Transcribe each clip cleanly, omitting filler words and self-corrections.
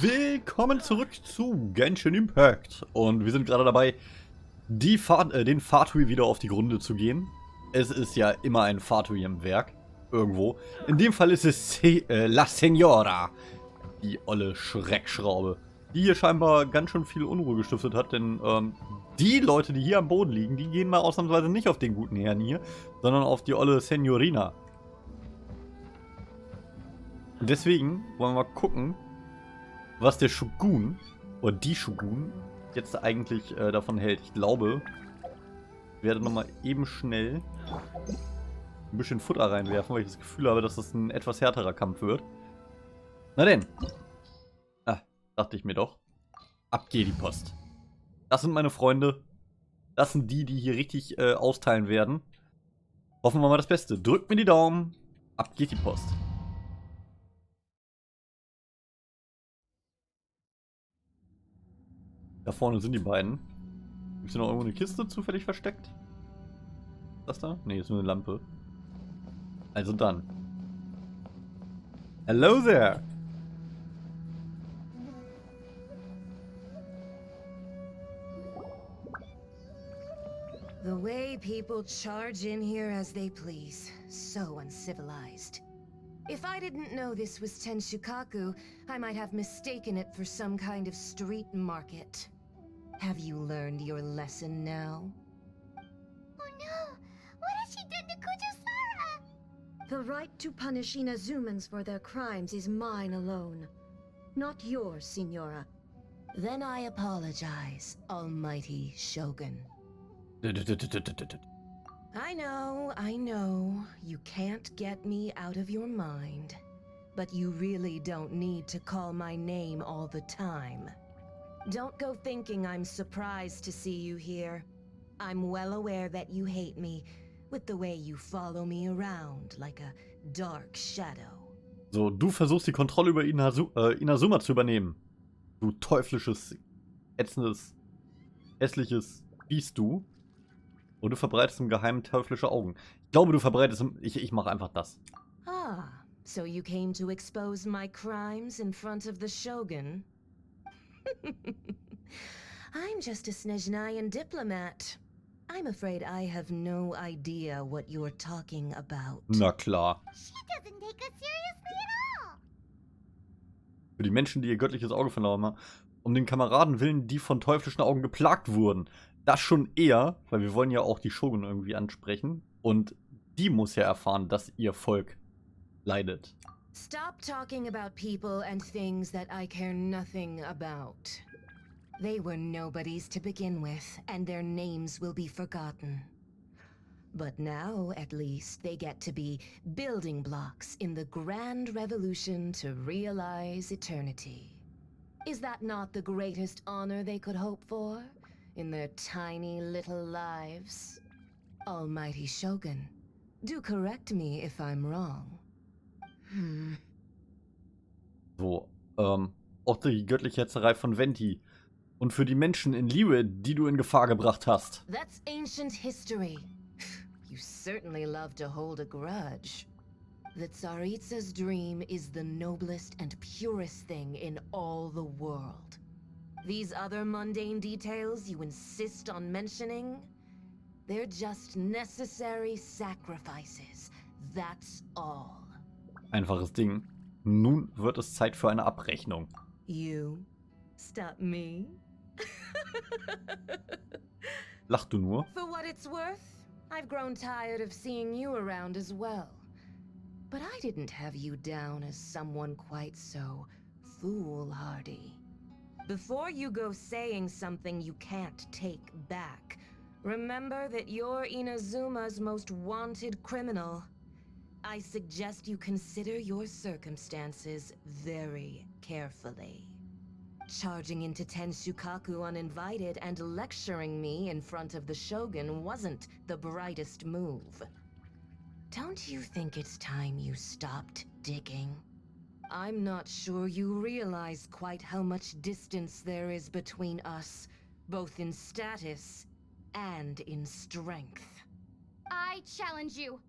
Willkommen zurück zu Genshin Impact. Und wir sind gerade dabei, den Fatui wieder auf die Gründe zu gehen. Es ist ja immer ein Fatui im Werk. Irgendwo. In dem Fall ist es La Señora. Die olle Schreckschraube. Die hier scheinbar ganz schön viel Unruhe gestiftet hat. Denn die Leute, die hier am Boden liegen, die gehen mal ausnahmsweise nicht auf den guten Herrn hier, sondern auf die olle Señorina. Und deswegen wollen wir mal gucken, was der Shogun, oder die Shogun, jetzt eigentlich davon hält. Ich glaube, ich werde nochmal eben schnell ein bisschen Futter reinwerfen, weil ich das Gefühl habe, dass das ein etwas härterer Kampf wird. Na denn. Ah, dachte ich mir doch. Ab geht die Post. Das sind meine Freunde. Das sind die, die hier richtig austeilen werden. Hoffen wir mal das Beste. Drückt mir die Daumen. Ab geht die Post. Da vorne sind die beiden. Ist hier noch irgendwo eine Kiste zufällig versteckt? Das da? Ne, ist nur eine Lampe. Also dann. Hello there! The way people charge in here as they please. So uncivilized. If I didn't know this was Tenshukaku, I might have mistaken it for some kind of street market. Have you learned your lesson now? Oh no! What has she done to Kujusara? The right to punish Inazumans for their crimes is mine alone. Not yours, Signora. Then I apologize, Almighty Shogun. I know, you can't get me out of your mind. But you really don't need to call my name all the time. Don't go thinking I'm surprised to see you here. I'm well aware that you hate me, with the way you follow me around like a dark shadow. So, du versuchst die Kontrolle über Inazuma zu übernehmen. Du teuflisches, ätzendes, hässliches Biest du. Und du verbreitest im Geheimen teuflische Augen. Ich glaube, du verbreitest ich mache einfach das. Ah, so you came to expose my crimes in front of the Shogun? I'm just a Snezhnayan diplomat. I'm afraid I have no idea what you're talking about. Na klar. She doesn't take us seriously at all! Für die Menschen, die ihr göttliches Auge verloren haben, um den Kameraden willen, die von teuflischen Augen geplagt wurden. Das schon eher, weil wir wollen ja auch die Shogun irgendwie ansprechen. Und die muss ja erfahren, dass ihr Volk leidet. Stop talking about people and things that I care nothing about. They were nobodies to begin with, and their names will be forgotten. But now, at least, they get to be building blocks in the grand revolution to realize eternity. Is that not the greatest honor they could hope for? In their tiny little lives? Almighty Shogun, do correct me if I'm wrong. So, auch die göttliche Hetzerei von Venti. Und für die Menschen in Liebe, die du in Gefahr gebracht hast. That's ancient history. You certainly love to hold a grudge. The Tsaritsa's dream is the noblest and purest thing in all the world. These other mundane details you insist on mentioning, they're just necessary sacrifices. That's all. Einfaches Ding. Nun wird es Zeit für eine Abrechnung. You stop me? Lach du nur. For what it's worth, I've grown tired of seeing you around as well. But I didn't have you down as someone quite so foolhardy. Before you go saying something you can't take back, remember that you're Inazuma's most wanted criminal. I suggest you consider your circumstances very carefully. Charging into Tenshukaku uninvited and lecturing me in front of the Shogun wasn't the brightest move. Don't you think it's time you stopped digging? I'm not sure you realize quite how much distance there is between us, both in status and in strength. I challenge you.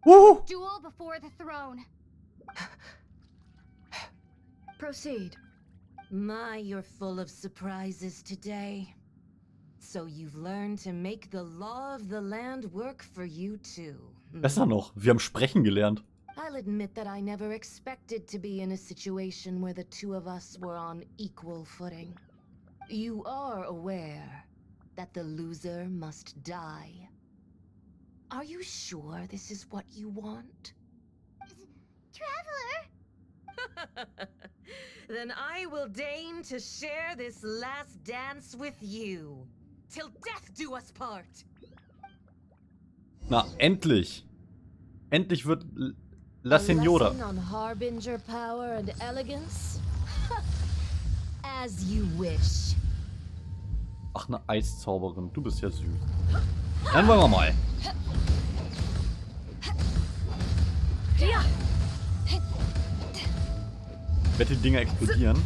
Woo! Duel before the throne. Proceed. My, you're full of surprises today. So you've learned to make the law of the land work for you too. Besser noch, wir haben sprechen gelernt. I'll admit that I never expected to be in a situation where the two of us were on equal footing. You are aware that the loser must die. Are you sure this is what you want? Traveler! Then I will deign to share this last dance with you. Till death do us part. Na, endlich. Endlich wird La Señora. A lesson on harbinger power and elegance? As you wish. Ach, eine Eiszauberin. Du bist ja süß. Dann wollen wir mal. Ich wette, die Dinger explodieren.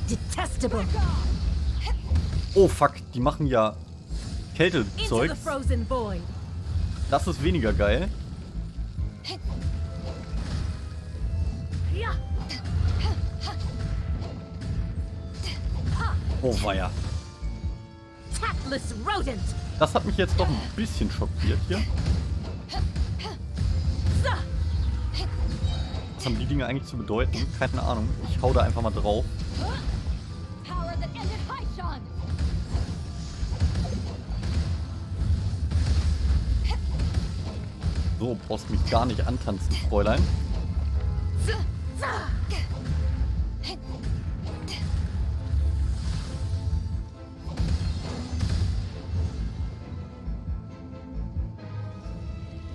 Detestable. Oh, fuck. Die machen ja Kältezeug. Das ist weniger geil. Oh, weia. Das hat mich jetzt doch ein bisschen schockiert hier. Was haben die Dinge eigentlich zu bedeuten? Keine Ahnung. Ich hau da einfach mal drauf. So, brauchst mich gar nicht antanzen, Fräulein.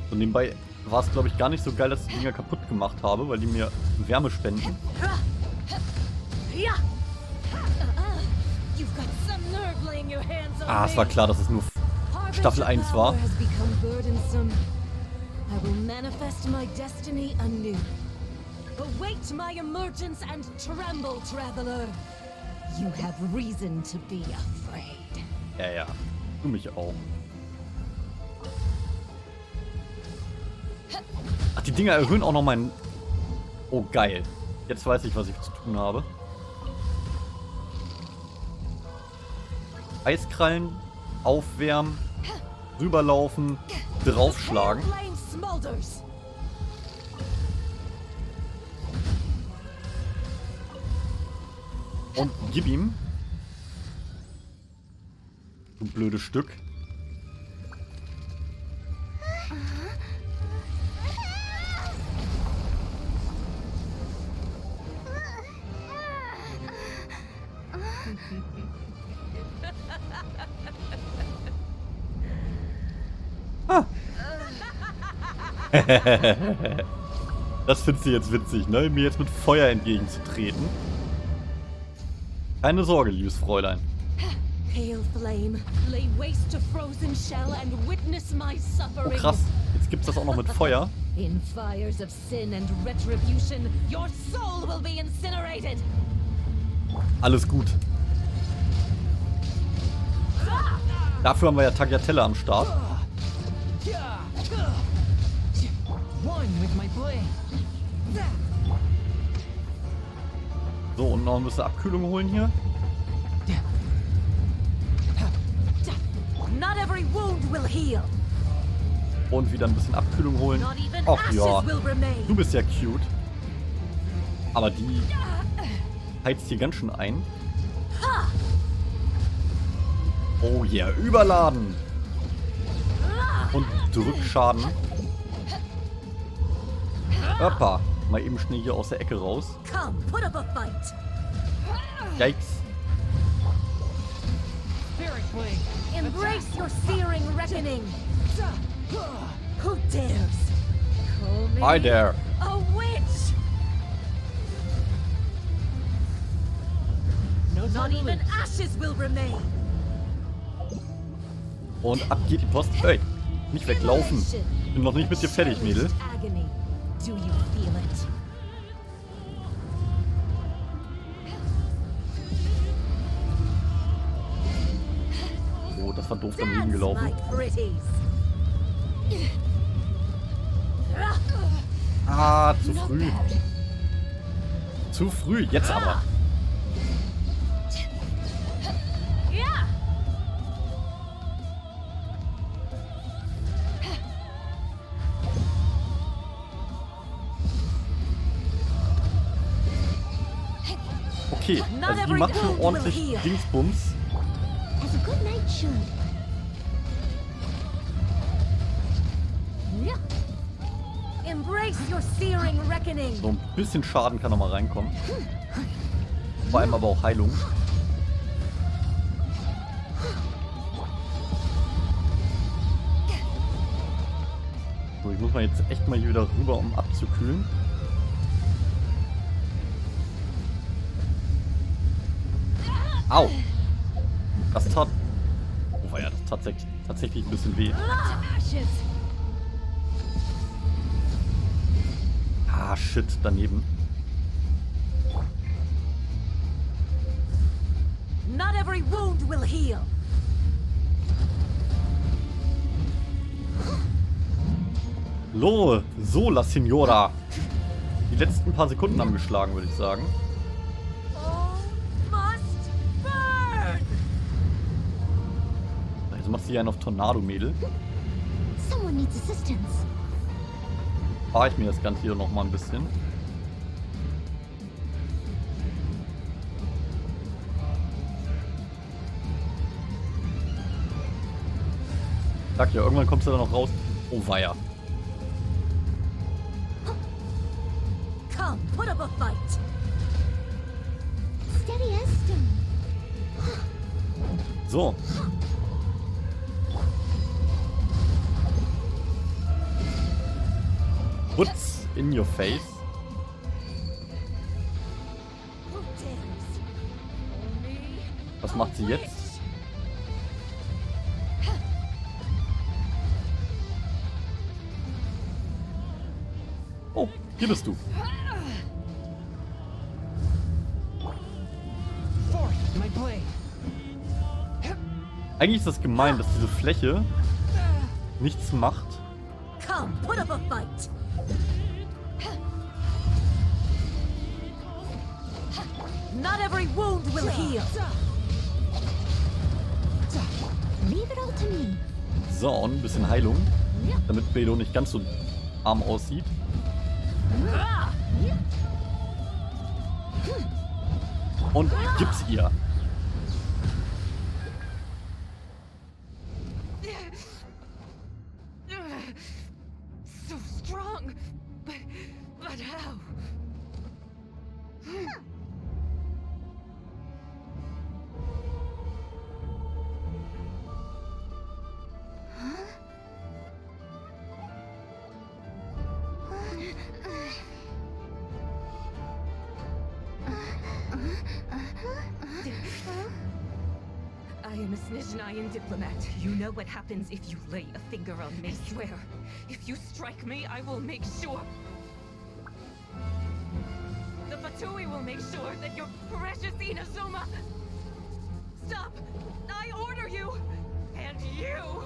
So, nebenbei war es, glaube ich, gar nicht so geil, dass ich die Dinger kaputt gemacht habe, weil die mir Wärme spenden. Ah, es war klar, dass es nur Staffel 1 war. I will manifest my destiny anew. Await my emergence and tremble, traveler. You have reason to be afraid. Ja, ja. Du mich auch. Ach, die Dinger erhöhen auch noch meinen... Oh, geil. Jetzt weiß ich, was ich zu tun habe. Eiskrallen, aufwärmen, rüberlaufen, draufschlagen. Und gib ihm. Du blödes Stück. Ah. Das findest du jetzt witzig, ne? Mir jetzt mit Feuer entgegenzutreten. Keine Sorge, liebes Fräulein. Oh krass, jetzt gibt's das auch noch mit Feuer. In fires of sin and retribution, your soul will be incinerated. Alles gut. Dafür haben wir ja Tagliatelle am Start. So, und noch ein bisschen Abkühlung holen hier. Und wieder ein bisschen Abkühlung holen. Ach ja, du bist ja cute. Aber die heizt hier ganz schön ein. Oh yeah, überladen. Und Drückschaden. Hoppa. Mal eben schnell hier aus der Ecke raus. Yikes. Embrace your searing reckoning. Who dares? Call me Hi there. a witch. Not even ashes will remain. Und ab geht die Post. Hey, nicht weglaufen. Bin noch nicht mit dir fertig, Mädel. Do you feel it? Oh, das war doof daneben gelaufen. Ah, zu früh. Zu früh, jetzt aber. Okay, also die macht schon ordentlich Dingsbums. As a good knight should. Embrace your searing reckoning. So ein bisschen Schaden kann noch mal reinkommen. Vor allem aber auch Heilung. So, ich muss mal jetzt echt mal hier wieder rüber, um abzukühlen. Au! Das tat... Oh ja, das tat tatsächlich ein bisschen weh. Ah, shit, daneben. Not every wound will heal. So, la Signora. Die letzten paar Sekunden haben geschlagen, würde ich sagen. Also macht sie einen auf Tornado-Mädel. Someone needs assistance. Fahre ich mir das Ganze hier noch mal ein bisschen. Sag ja, irgendwann kommst du da noch raus. Oh weia. Come, put up a fight. Steady as stone. So. Putz in your face. Was macht sie jetzt? Oh, hier bist du. Eigentlich ist das gemein, dass diese Fläche nichts macht. Come, put up a fight. Not every wound will heal. Leave it all to me. So, und ein bisschen Heilung, damit Bedo nicht ganz so arm aussieht. Und gib's ihr. So strong, but how? I am a Snezhnayan diplomat. You know what happens if you lay a finger on me. I swear, if you strike me, I will make sure. The Fatui will make sure that your precious Inazuma... Stop! I order you! And you!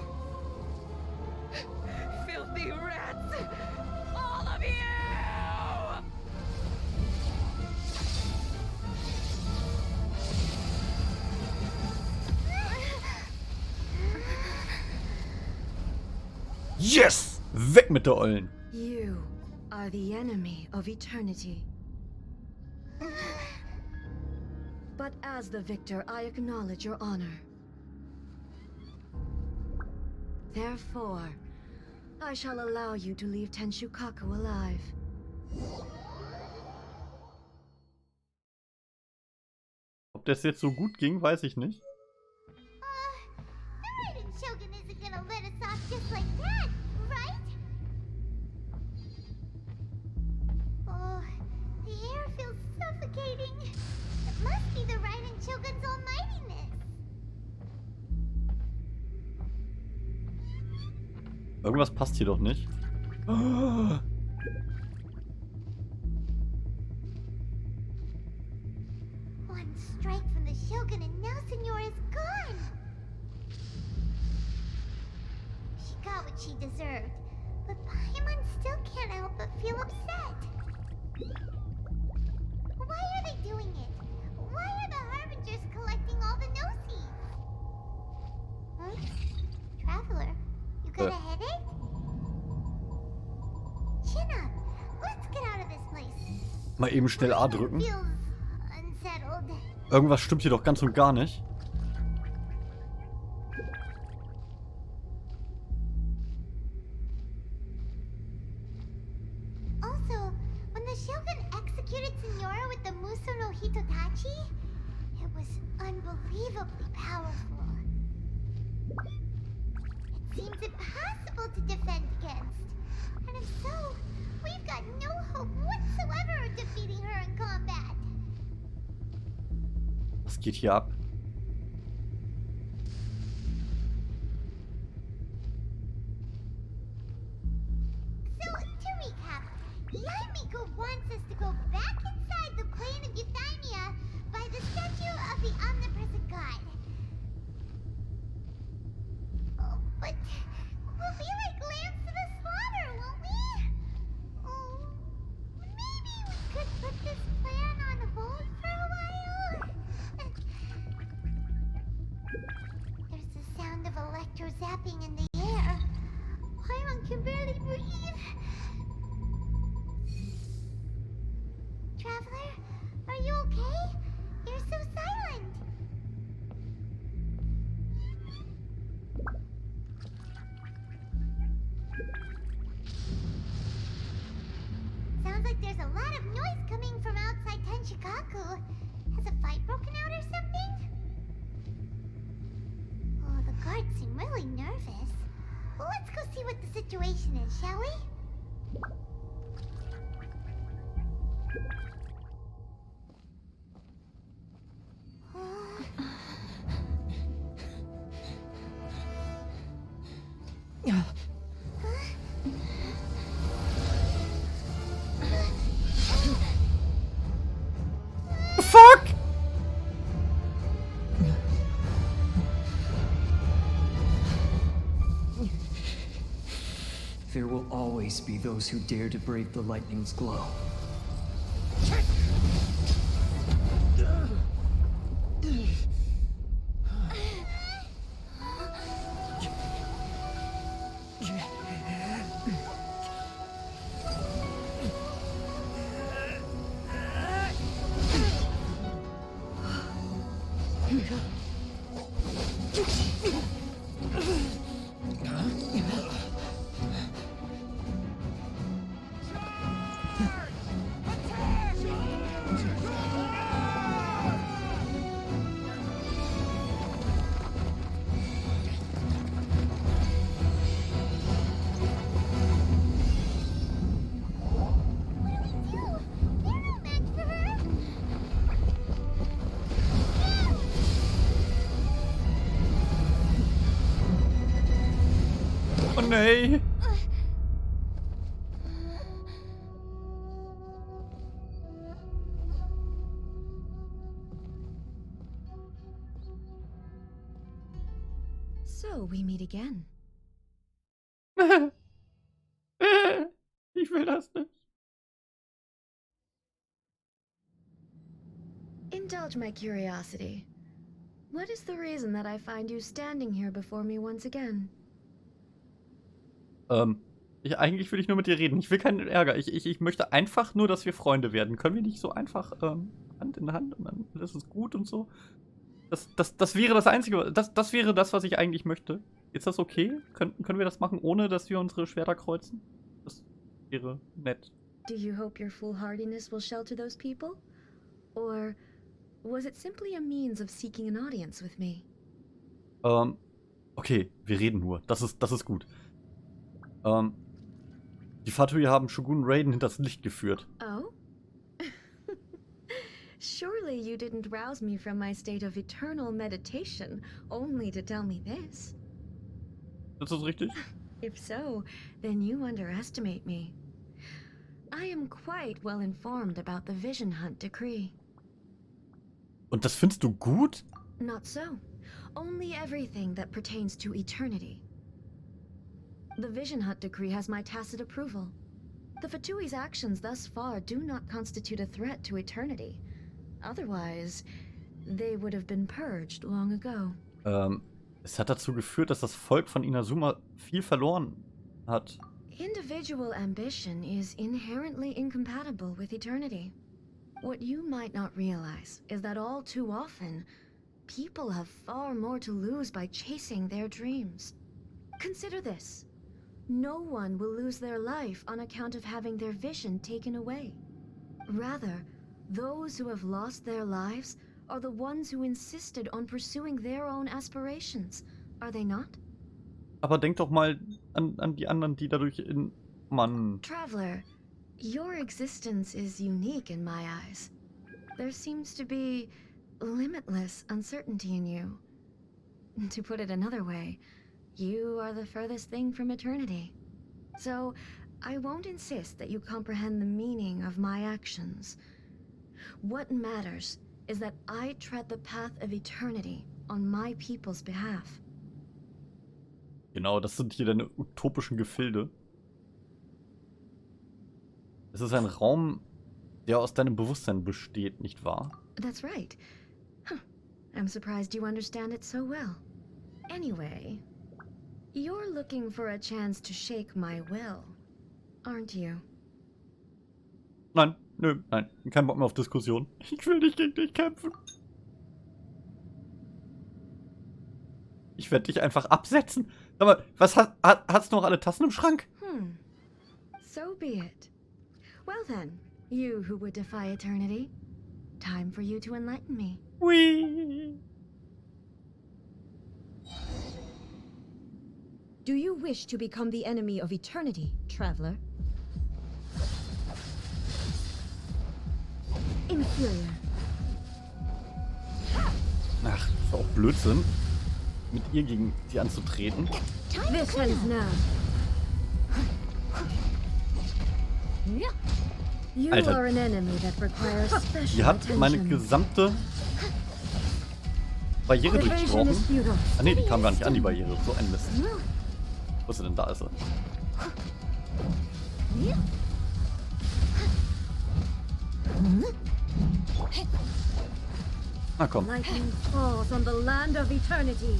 Filthy rats! All of you! Yes! Weg mit der Ollen! You are the enemy of eternity. But as the victor, I acknowledge your honor. Therefore, I shall allow you to leave Tenshukaku alive. Ob das jetzt so gut ging, weiß ich nicht. The Raiden Shogun isn't gonna let us off just like that, right? Oh, the air feels suffocating. It must be the Raiden Shogun's almightiness. Irgendwas passt hier doch nicht. One strike from the Shogun and now Senor is gone. She got what she deserved, but Paimon still can't help but feel upset. Why Mal eben schnell A drücken. Feels unsettled. Irgendwas stimmt hier doch ganz und gar nicht. Also, when the Shogun executed Signora with the Muso no Hitotachi, it was unbelievably powerful. It seems impossible to defend against. And if so, we've got no hope whatsoever of defeating her in combat. Was geht hier ab? So, to recap, Yaimiko wants us to go back inside the plane of Euthymia by the statue of the omnipresent god. Oh, but we'll be like lambs to the slaughter, won't we? Oh, maybe we could put this plan on hold for a while? There's the sound of electro-zapping in the air. Paimon can barely breathe. Traveler, are you okay? You're so silent. Sounds like there's a lot of noise coming from outside Tenshikaku. Has a fight broken out or something? Oh, the guards seem really nervous. Well, let's go see what the situation is, shall we? Fuck! There will always be those who dare to brave the lightning's glow. Oh nee! So we meet again. Ich will das nicht. Indulge my curiosity. What is the reason that I find you standing here before me once again? Eigentlich will ich nur mit dir reden. Ich will keinen Ärger. Ich möchte einfach nur, dass wir Freunde werden. Können wir nicht so einfach Hand in Hand und dann ist es gut und so? Das wäre das Einzige. Das wäre das, was ich eigentlich möchte. Ist das okay? Können wir das machen, ohne dass wir unsere Schwerter kreuzen? Das wäre nett. Do you hope your foolhardiness will shelter those people? Or was it simply a means of seeking an audience with me? Okay, wir reden nur. Das ist gut. Die Fatui haben Shogun Raiden hinters Licht geführt. Oh? Surely you didn't rouse me from my state of eternal meditation only to tell me this. Ist das richtig? If so, then you underestimate me. I am quite well informed about the Vision Hunt Decree. Und das findest du gut? Not so. Only everything that pertains to eternity. The Vision Hunt Decree has my tacit approval. The Fatui's actions thus far do not constitute a threat to eternity. Otherwise, they would have been purged long ago. Es hat dazu geführt, dass das Volk von Inazuma viel verloren hat. Individual ambition is inherently incompatible with eternity. What you might not realize is that all too often, people have far more to lose by chasing their dreams. Consider this. No one will lose their life on account of having their vision taken away. Rather, those who have lost their lives are the ones who insisted on pursuing their own aspirations, are they not? Aber denk doch mal an die anderen, die dadurch in... Mann. Traveler, your existence is unique in my eyes. There seems to be limitless uncertainty in you. To put it another way, you are the furthest thing from eternity. So, I won't insist that you comprehend the meaning of my actions. What matters is that I tread the path of eternity on my people's behalf. Genau, das sind hier deine utopischen Gefilde. Es ist ein Raum, der aus deinem Bewusstsein besteht, nicht wahr? That's right. Huh. I'm surprised you understand it so well. Anyway, you're looking for a chance to shake my will, aren't you? Nein, nö, nein. Kein Bock mehr auf Diskussion. Ich will nicht gegen dich kämpfen. Ich werde dich einfach absetzen. Sag mal, hast du noch alle Tassen im Schrank? So be it. Well then, you who would defy eternity, time for you to enlighten me. Hui. Do you wish to become the enemy of eternity, traveler? Inferior. Ach, ist auch Blödsinn, mit ihr gegen sie anzutreten. This ends now. You Alter. are an enemy that requires special Die hat meine attention. gesamte Barriere The vision durchbrochen. is futile. Ah ne, die kam gar nicht an, die Barriere. So ein Mist. Wo ist sie denn? Da ist sie. Na komm. Lightning falls on the land of eternity.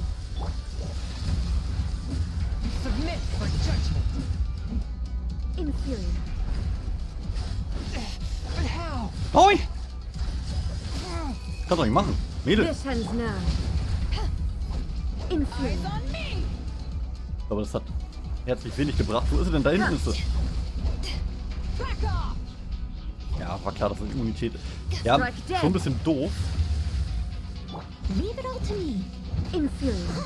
Submit for judgment. Inferior. But how? Nein! Kann doch nicht machen. Mädel. This ends now. Inferior. Aber das hat herzlich wenig gebracht. Wo ist sie denn? Da hinten ist sie. Ja, war klar, dass das Immunität ist. Ja, schon ein bisschen doof. Leave it all to me. Inferior.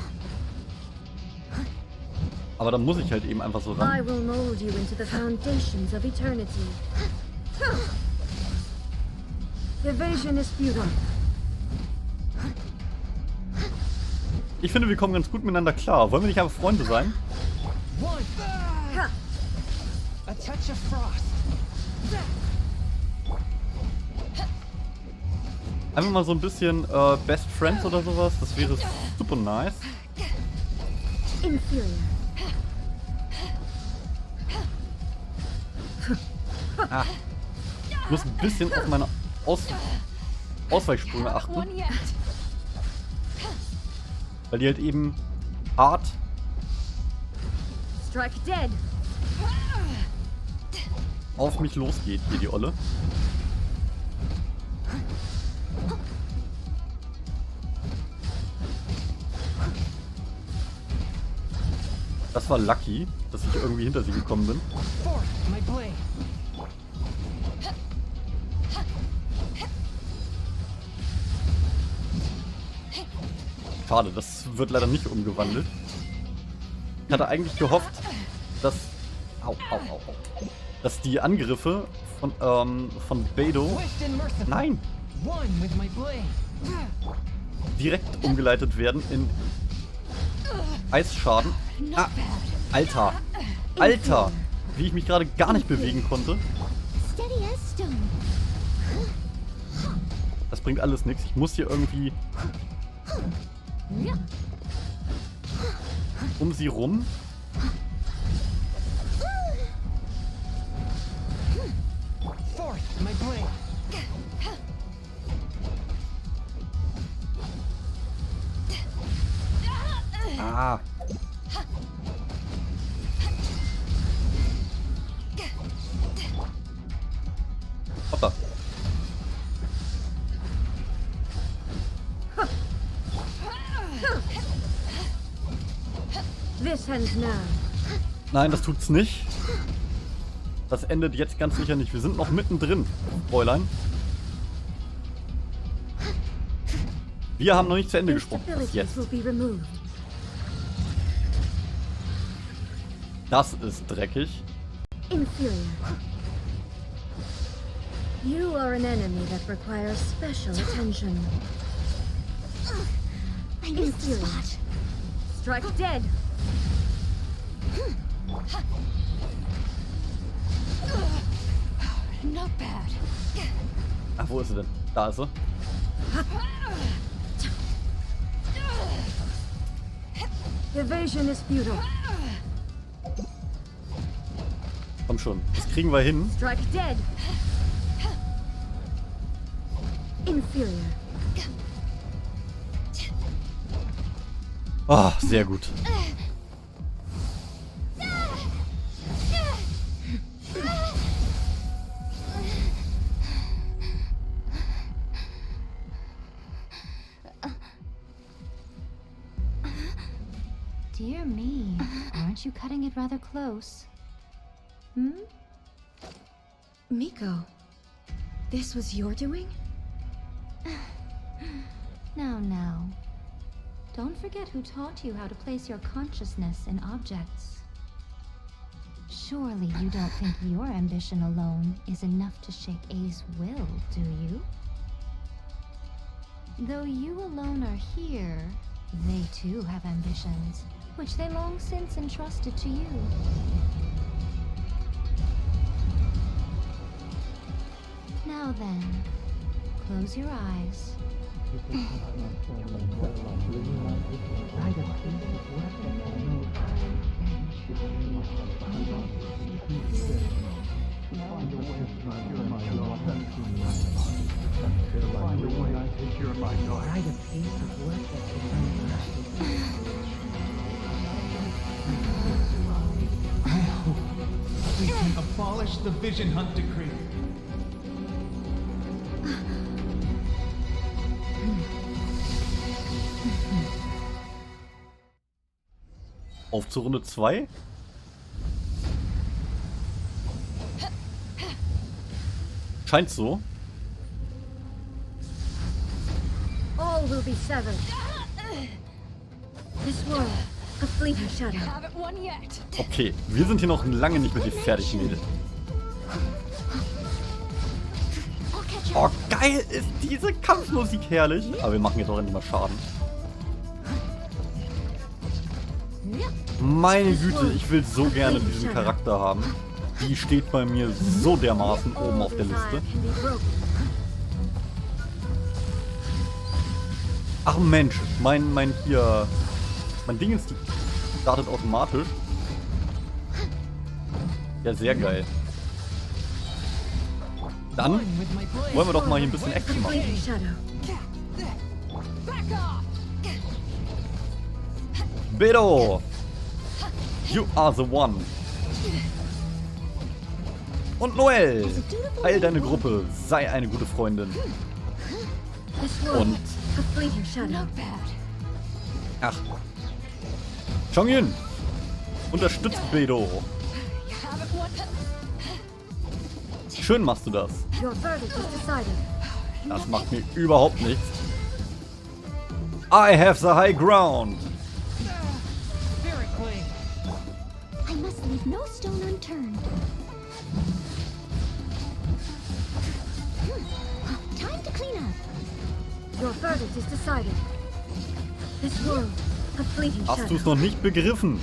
Aber da muss ich halt eben einfach so I ran. will mold you into the foundations of eternity. Evasion is futile. Ich finde, wir kommen ganz gut miteinander klar. Wollen wir nicht einfach Freunde sein? One. A touch of frost. Einfach mal so ein bisschen Best Friends oder sowas. Das wäre super nice. Inferior. Ah. Ich muss ein bisschen auf meine Ausweichsprünge achten. Weil die halt eben hart Strike dead. auf mich losgeht, hier die Olle. Das war lucky, dass ich irgendwie hinter sie gekommen bin. Forth my blade. Schade, das wird leider nicht umgewandelt. Ich hatte eigentlich gehofft, dass... Dass die Angriffe von Beidou... Swift and merciful. Nein! One with my blade. Direkt umgeleitet werden in Eisschaden. Ah, Alter! Alter! Wie ich mich gerade gar nicht bewegen konnte. Steady as stone. Das bringt alles nichts. Ich muss hier irgendwie um sie rum. Forth my blade. Ah. Hoppa. This ends now. Nein, das tut's nicht. Das endet jetzt ganz sicher nicht. Wir sind noch mittendrin. Fräulein. Wir haben noch nicht zu Ende gesprochen. Bis jetzt. Instabilities will be removed. Das ist dreckig. Inferior. You are an enemy that requires special attention. I missed the Inferior. spot. Strike dead. Not bad. Ach, wo ist sie denn? Da ist sie. Evasion is futile. Komm schon. Das kriegen wir hin. Strike dead. Inferior. Ah, sehr gut. Dear me, aren't you cutting it rather close? Miko, this was your doing? Now. Don't forget who taught you how to place your consciousness in objects. Surely you don't think your ambition alone is enough to shake A's will, do you? Though you alone are here, they too have ambitions, which they long since entrusted to you. Now then, close your eyes. We can abolish the Vision Hunt Decree. Auf zur Runde 2. Scheint so. All will be severed. This world, a fleeting shadow. Haven't won yet. Okay, wir sind hier noch lange nicht mit dir fertig, Mädel. Oh, geil ist diese Kampfmusik herrlich. Aber wir machen jetzt auch endlich mal Schaden. Meine Güte, ich will so gerne diesen Charakter haben. Die steht bei mir so dermaßen oben auf der Liste. Ach Mensch, mein Ding ist, die startet automatisch. Ja, sehr geil. Dann wollen wir doch mal hier ein bisschen Action machen. Beto! You are the one. Und Noel! Heil deine Gruppe, sei eine gute Freundin. Und... Ach. Chongyun! Unterstützt Beto! Schön machst du das. Das macht mir überhaupt nichts. I have the high ground. I must leave no stone unturned. Time to clean up. Your verdict is decided. This world, a fleeting Hast du shadow. es noch nicht begriffen?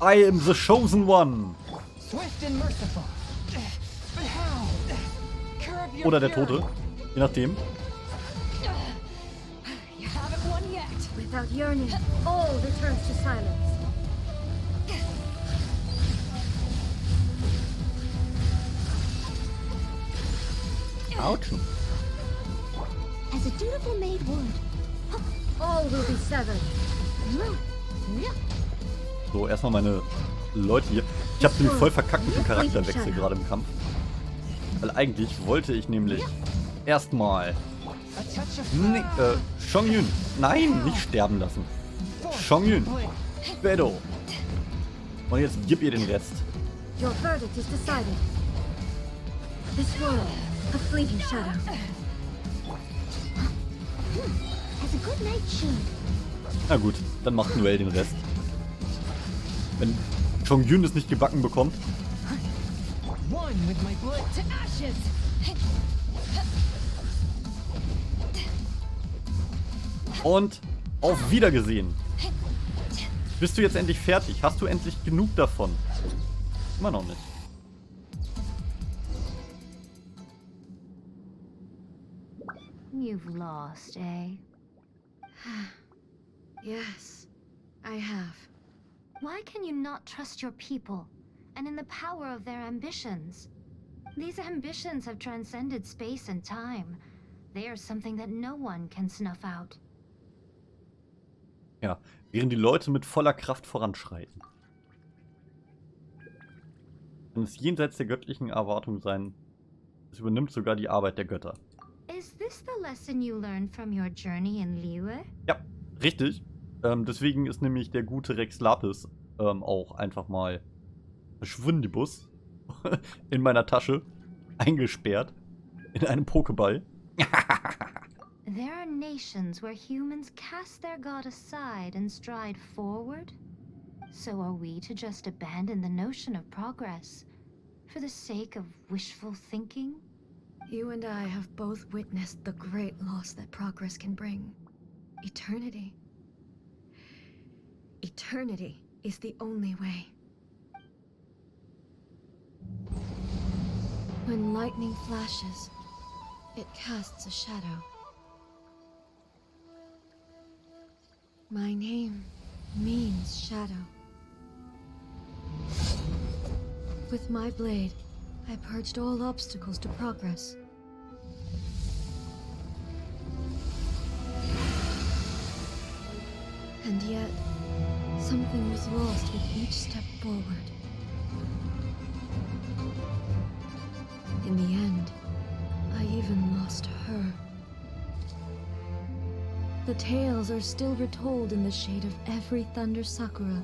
I am the chosen one. Swift and merciful. But how? Curb your Oder der fury. Tote. Je nachdem. You haven't won yet. Without yearning, all returns to silence. Autsch. As a dutiful maid would. All will be severed. So, erstmal meine Leute hier. Ich habe nämlich voll verkackt mit dem Charakterwechsel gerade im Kampf. Weil eigentlich wollte ich nämlich erstmal A touch of Chongyun. Nein, nicht sterben lassen. Chongyun Bedo. Und jetzt gib ihr den Rest. Your verdict is decided. This world, a fleeting shadow. As a good night should. Na gut, dann macht Noel den Rest. Wenn Chongyun es nicht gebacken bekommt. One with my blood to ashes. Und auf Wiedergesehen. Bist du jetzt endlich fertig? Hast du endlich genug davon? Immer noch nicht. You've lost, eh? Yes, I have. Why can you not trust your people and in the power of their ambitions? These ambitions have transcended space and time. They are something that no one can snuff out. Ja, während die Leute mit voller Kraft voranschreiten. Kann es jenseits der göttlichen Erwartung sein. Es übernimmt sogar die Arbeit der Götter. Is this the lesson you learned from your journey in Liyue? Ja, richtig. Deswegen ist nämlich der gute Rex Lapis auch einfach mal verschwundibus in meiner Tasche eingesperrt in einem Pokéball. There are nations where humans cast their god aside and stride forward. So are we to just abandon the notion of progress for the sake of wishful thinking? You and I have both witnessed the great loss that progress can bring. Eternity. Eternity is the only way. When lightning flashes, it casts a shadow. My name means shadow. With my blade, I purged all obstacles to progress. And yet, something was lost with each step forward. In the end, I even lost her. The tales are still retold in the shade of every thunder sakura.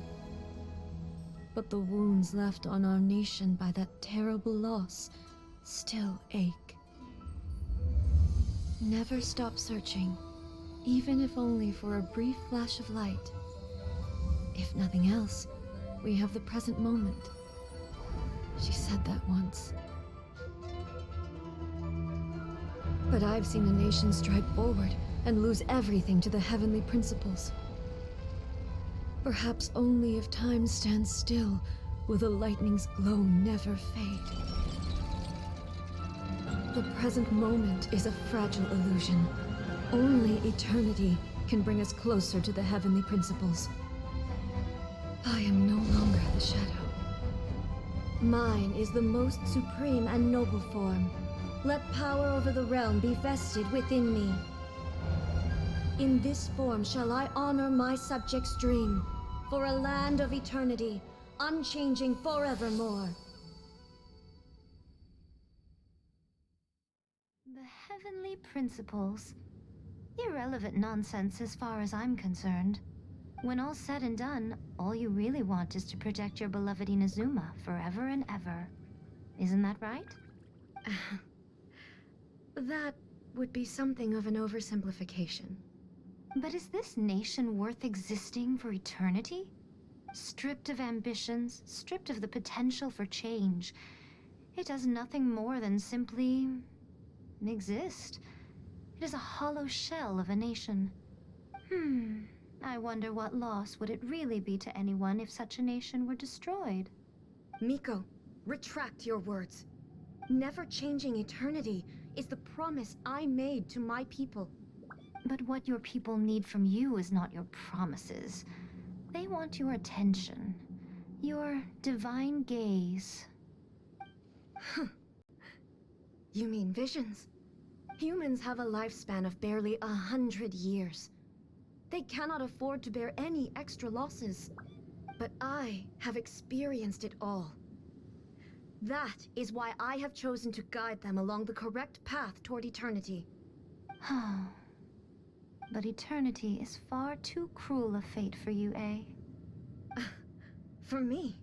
But the wounds left on our nation by that terrible loss still ache. Never stop searching, even if only for a brief flash of light. If nothing else, we have the present moment. She said that once. But I've seen a nation stride forward and lose everything to the heavenly principles. Perhaps only if time stands still will the lightning's glow never fade. The present moment is a fragile illusion. Only eternity can bring us closer to the heavenly principles. I am no longer the shadow. Mine is the most supreme and noble form. Let power over the realm be vested within me. In this form shall I honor my subjects' dream, for a land of eternity, unchanging forevermore. The heavenly principles. Irrelevant nonsense as far as I'm concerned. When all's said and done, all you really want is to protect your beloved Inazuma forever and ever. Isn't that right? That would be something of an oversimplification. But is this nation worth existing for eternity? Stripped of ambitions, stripped of the potential for change. It does nothing more than simply exist. It is a hollow shell of a nation. I wonder what loss would it really be to anyone if such a nation were destroyed? Miko, retract your words. Never changing eternity is the promise I made to my people. But what your people need from you is not your promises. They want your attention. Your divine gaze. You mean visions? Humans have a lifespan of barely 100 years. They cannot afford to bear any extra losses. But I have experienced it all. That is why I have chosen to guide them along the correct path toward eternity. But eternity is far too cruel a fate for you, eh? For me.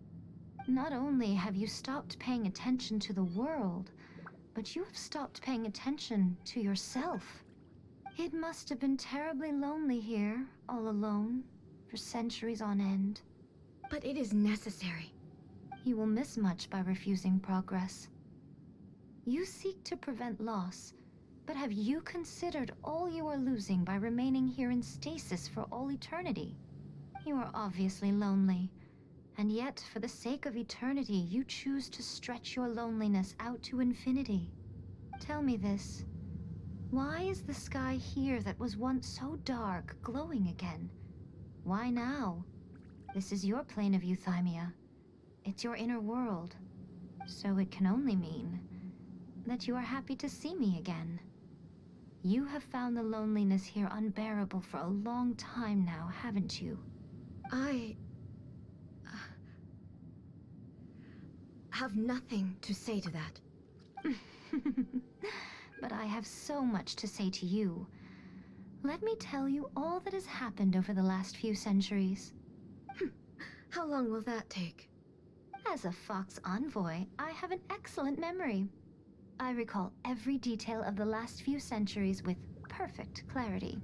Not only have you stopped paying attention to the world, but you have stopped paying attention to yourself. It must have been terribly lonely here, all alone, for centuries on end. But it is necessary. You will miss much by refusing progress. You seek to prevent loss, but have you considered all you are losing by remaining here in stasis for all eternity? You are obviously lonely, and yet for the sake of eternity, you choose to stretch your loneliness out to infinity. Tell me this. Why is the sky here that was once so dark glowing again? Why now? This is your plane of euthymia. It's your inner world. So it can only mean that you are happy to see me again. You have found the loneliness here unbearable for a long time now, haven't you? I have nothing to say to that. But I have so much to say to you. Let me tell you all that has happened over the last few centuries. How long will that take? As a Fox envoy, I have an excellent memory. I recall every detail of the last few centuries with perfect clarity.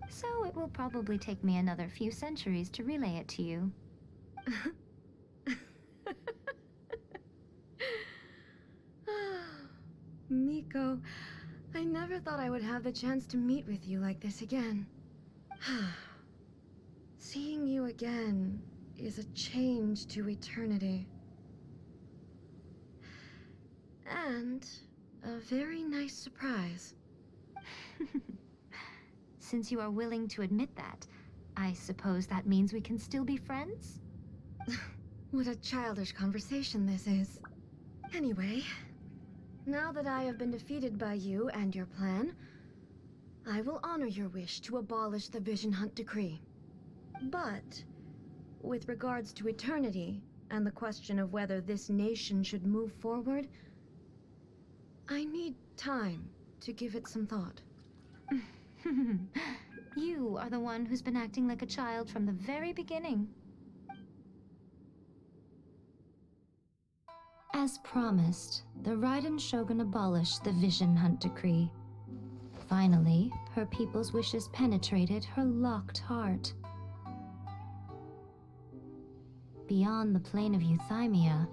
So it will probably take me another few centuries to relay it to you. Miko, I never thought I would have the chance to meet with you like this again. Seeing you again is a change to eternity. And a very nice surprise. Since you are willing to admit that, I suppose that means we can still be friends? What a childish conversation this is. Anyway, now that I have been defeated by you and your plan, I will honor your wish to abolish the Vision Hunt decree. But, with regards to eternity, and the question of whether this nation should move forward, I need time to give it some thought. You are the one who's been acting like a child from the very beginning. As promised, the Raiden Shogun abolished the Vision Hunt decree. Finally, her people's wishes penetrated her locked heart. Beyond the plane of euthymia,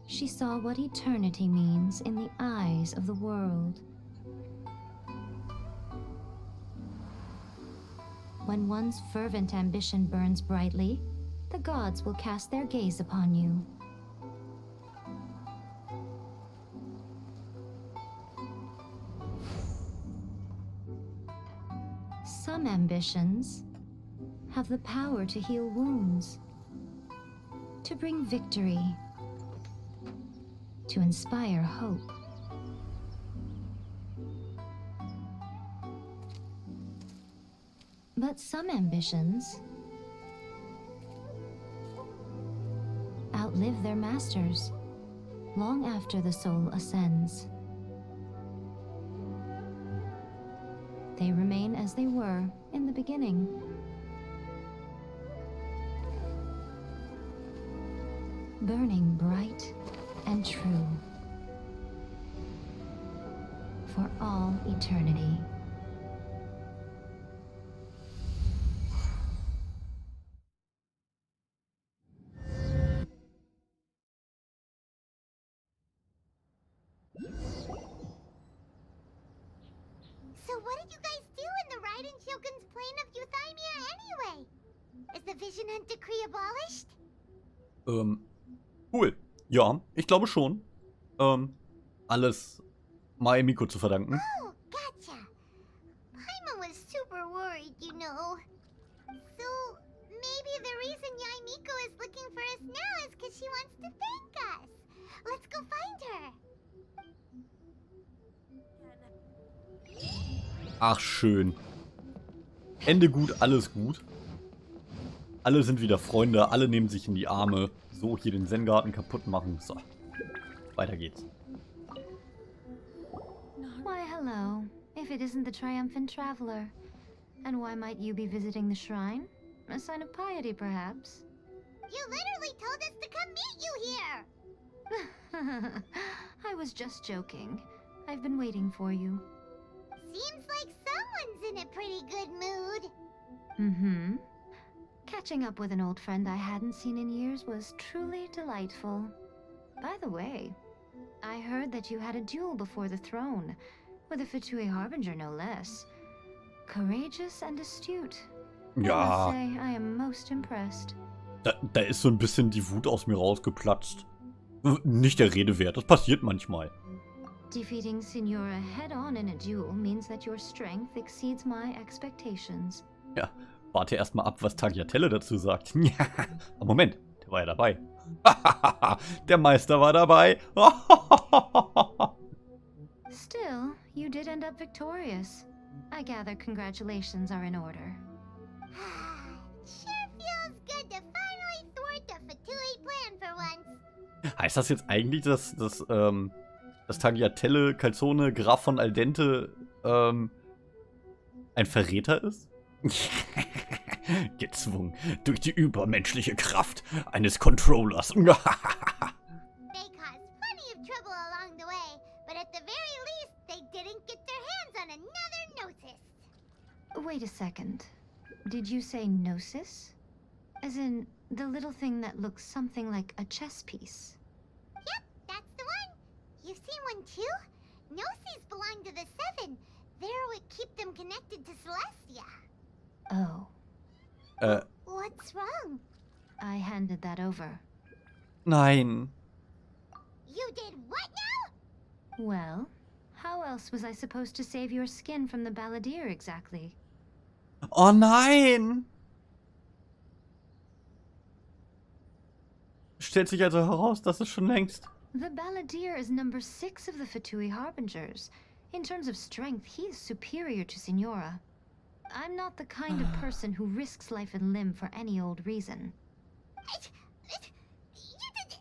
she saw what eternity means in the eyes of the world. When one's fervent ambition burns brightly, the gods will cast their gaze upon you. Some ambitions have the power to heal wounds, to bring victory, to inspire hope. But some ambitions outlive their masters long after the soul ascends. They remain as they were in the beginning. Burning bright and true for all eternity. So what did you guys do in the Raiden Shogun's plane of euthymia anyway? Is the Vision Hunt decree abolished? Cool. Ja, ich glaube schon. Alles Mai Miko zu verdanken. Oh, gotcha. Paimon was super worried, you know. So maybe the reason Yai Miko is looking for us now is because she wants to thank us. Let's go find her. Ach, schön. Ende gut, alles gut. Alle sind wieder Freunde, alle nehmen sich in die Arme. So, hier den Zen-Garten kaputt machen. So, weiter geht's. Why, hello. If it isn't the triumphant traveler. And why might you be visiting the shrine? A sign of piety, perhaps? You literally told us to meet you here. I was just joking. I've been waiting for you. Seems like someone's in a pretty good mood. Mm-hmm. Catching up with an old friend I hadn't seen in years was truly delightful. By the way, I heard that you had a duel before the throne, with a Fatui Harbinger no less. Courageous and astute. I must Ja, say, I am most impressed. da ist so ein bisschen die Wut aus mir rausgeplatzt. Nicht der Rede wert, das passiert manchmal. Defeating Signora head-on in a duel means that your strength exceeds my expectations. Ja, warte erstmal ab, was Tagliatelle dazu sagt. Ja, aber Moment, der war ja dabei. Der Meister war dabei. Still, you did end up victorious. I gather congratulations are in order. Sure feels good to finally thwart the Fatui plan for once. Heißt das jetzt eigentlich, dass Tagliatelle Calzone Graf von Al Dente ein Verräter ist? Gezwungen durch die übermenschliche Kraft eines Controllers. They caused plenty of trouble along the way, but at the very least, they didn't get their hands on another Gnosis. Wait a second. Did you say gnosis? As in, the little thing that looks something like a chess piece? Yep, that's the one. You've seen one too? Gnosis belong to the Seven. They're what keep them connected to Celestia. Oh, What's wrong? I handed that over. Nein. You did what now? Well, how else was I supposed to save your skin from the balladeer exactly? Oh nein! Stellt sich also heraus, dass es schon längst... The balladeer is number 6 of the Fatui Harbingers. In terms of strength, he is superior to Signora. I'm not the kind of person who risks life and limb for any old reason. You did...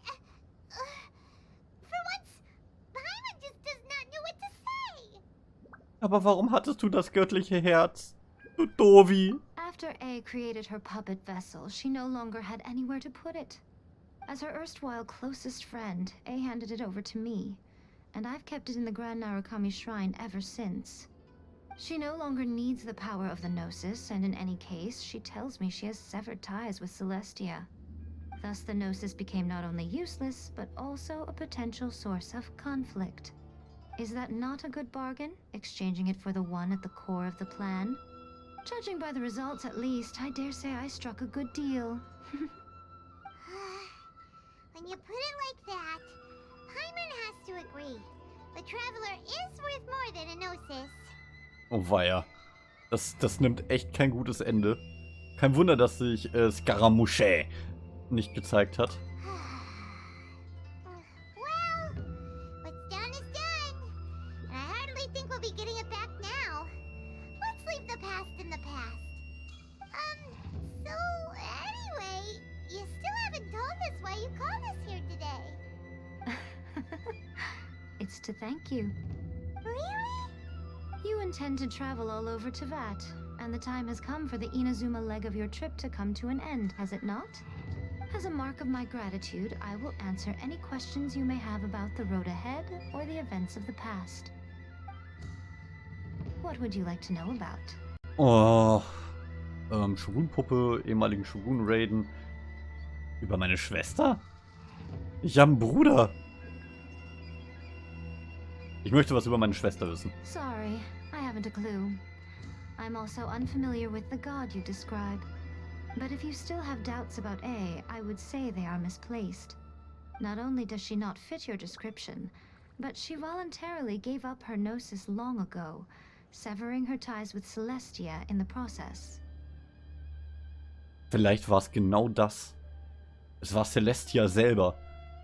for once, Paimon just does not know what to say. Aber warum hattest du das göttliche Herz? Du Dovi. After A created her puppet vessel, she no longer had anywhere to put it. As her erstwhile closest friend, A handed it over to me, and I've kept it in the Grand Narukami Shrine ever since. She no longer needs the power of the Gnosis, and in any case, she tells me she has severed ties with Celestia. Thus the Gnosis became not only useless, but also a potential source of conflict. Is that not a good bargain, exchanging it for the one at the core of the plan? Judging by the results at least, I dare say I struck a good deal. When you put it like that, Paimon has to agree. The Traveler is worth more than a Gnosis. Oh weia. Das nimmt echt kein gutes Ende. Kein Wunder, dass sich Scaramouche nicht gezeigt hat. Well, what's done is done. And I hardly think we'll be getting it back now. Let's leave the past in the past. So anyway, you still haven't told us why you called us here today. It's to thank you. Really? You intend to travel all over Tevat, and the time has come for the Inazuma leg of your trip to come to an end, has it not? As a mark of my gratitude, I will answer any questions you may have about the road ahead or the events of the past. What would you like to know about? Oh, Shogun-Puppe, ehemaligen Shogun-Raiden. Über meine Schwester? Ich habe einen Bruder. Ich möchte was über meine Schwester wissen. Sorry, I haven't a clue. I'm also unfamiliar with the god you describe. But if you still have doubts about A, I would say they are misplaced. Not only does she not fit your description, but she voluntarily gave up her gnosis long ago, severing her ties with Celestia in the process. Vielleicht war es genau das. Es war Celestia selber,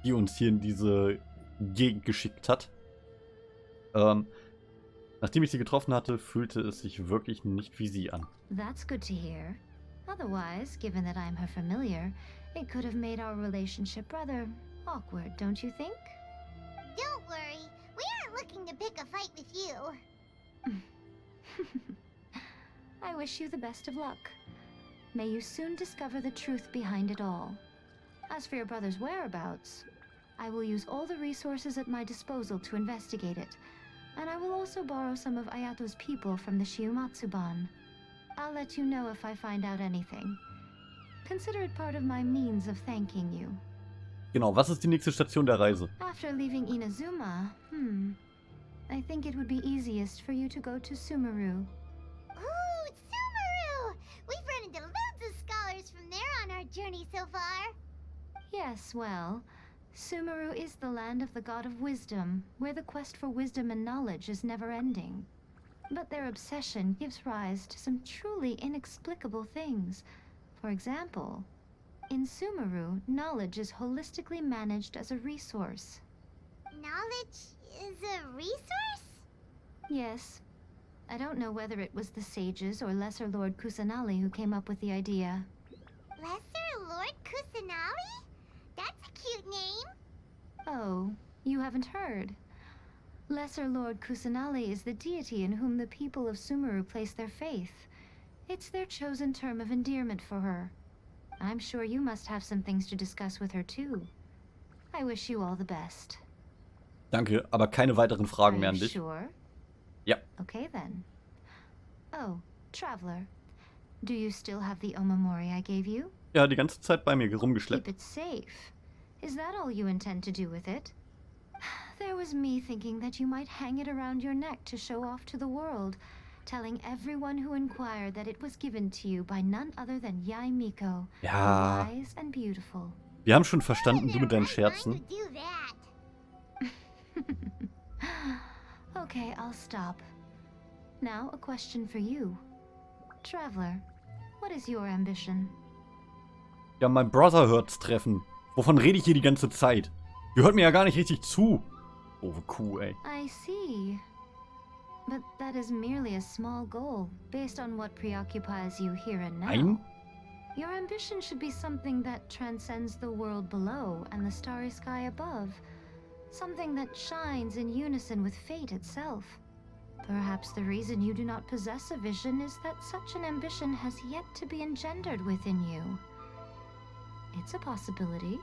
die uns hier in diese Gegend geschickt hat. Nachdem ich sie getroffen hatte, fühlte es sich wirklich nicht wie sie an. That's good to hear. Otherwise, given that I'm her familiar, it could have made our relationship rather awkward, don't you think? Don't worry, we aren't looking to pick a fight with you. I wish you the best of luck. May you soon discover the truth behind it all. As for your brother's whereabouts, I will use all the resources at my disposal to investigate it, and I will also borrow some of Ayato's people from the Shiumatsuban. I'll let you know if I find out anything. Consider it part of my means of thanking you. Genau, was ist die nächste Station der Reise? After leaving Inazuma, I think it would be easiest for you to go to Sumeru. Ooh, Sumeru! We've run into loads of scholars from there on our journey so far. Yes, well, Sumeru is the land of the god of wisdom, where the quest for wisdom and knowledge is never-ending. But their obsession gives rise to some truly inexplicable things. For example, in Sumeru, knowledge is holistically managed as a resource. Knowledge is a resource? Yes. I don't know whether it was the sages or Lesser Lord Kusanali who came up with the idea. Lesser Lord Kusanali? That's a cute name. Oh, you haven't heard. Lesser Lord Kusanali is the deity in whom the people of Sumeru place their faith. It's their chosen term of endearment for her. I'm sure you must have some things to discuss with her too. I wish you all the best. Danke, aber keine weiteren Fragen Are mehr an you dich. sure? Ja. Okay then. Oh, Traveler. Do you still have the Omamori I gave you? Ja, die ganze Zeit bei mir Keep rumgeschleppt. it safe. Is that all you intend to do with it? There was me thinking that you might hang it around your neck to show off to the world, telling everyone who inquired that it was given to you by none other than Yai Miko, Ja. the wise and beautiful. Wir haben schon verstanden, du In mit their deinen right mind Scherzen. would do that. Okay, I'll stop. Now, a question for you. Traveler, what is your ambition? Ja, mein Brotherhoods treffen. Wovon rede ich hier die ganze Zeit? Ihr hört mir ja gar nicht richtig zu. Oh, Kuh, ey. I see. But that is merely a small goal, based on what preoccupies you here and now. Ein? Your ambition should be something that transcends the world below and the starry sky above. Something that shines in unison with fate itself. Perhaps the reason you do not possess a vision is that such an ambition has yet to be engendered within you. It's a possibility.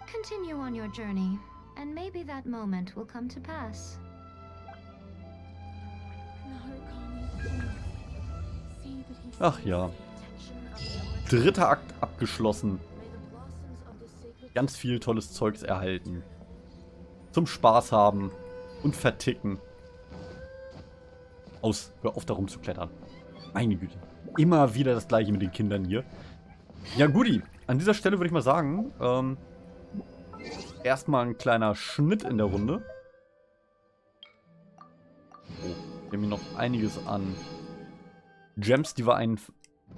Continue on your journey, and maybe that moment will come to pass. Ach ja. Dritter Akt abgeschlossen. Ganz viel tolles Zeugs erhalten. Zum Spaß haben und verticken. Hör auf, da rumzuklettern. Meine Güte. Immer wieder das Gleiche mit den Kindern hier. Ja, guti. An dieser Stelle würde ich mal sagen, erstmal ein kleiner Schnitt in der Runde. Oh, wir haben hier noch einiges an Gems, die wir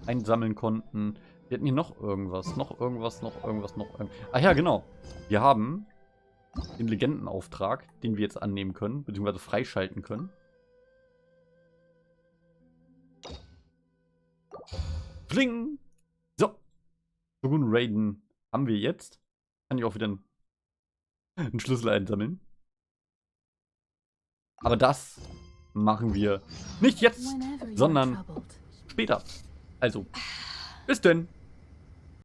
einsammeln konnten. Wir hatten hier noch irgendwas. Noch irgendwas. Ach ja, genau. Wir haben den Legendenauftrag, den wir jetzt annehmen können, beziehungsweise freischalten können. Fling! So. So gut, Raiden haben wir jetzt. Kann ich auch wieder einen Schlüssel einsammeln. Aber das machen wir nicht jetzt, sondern später. Also, bis denn.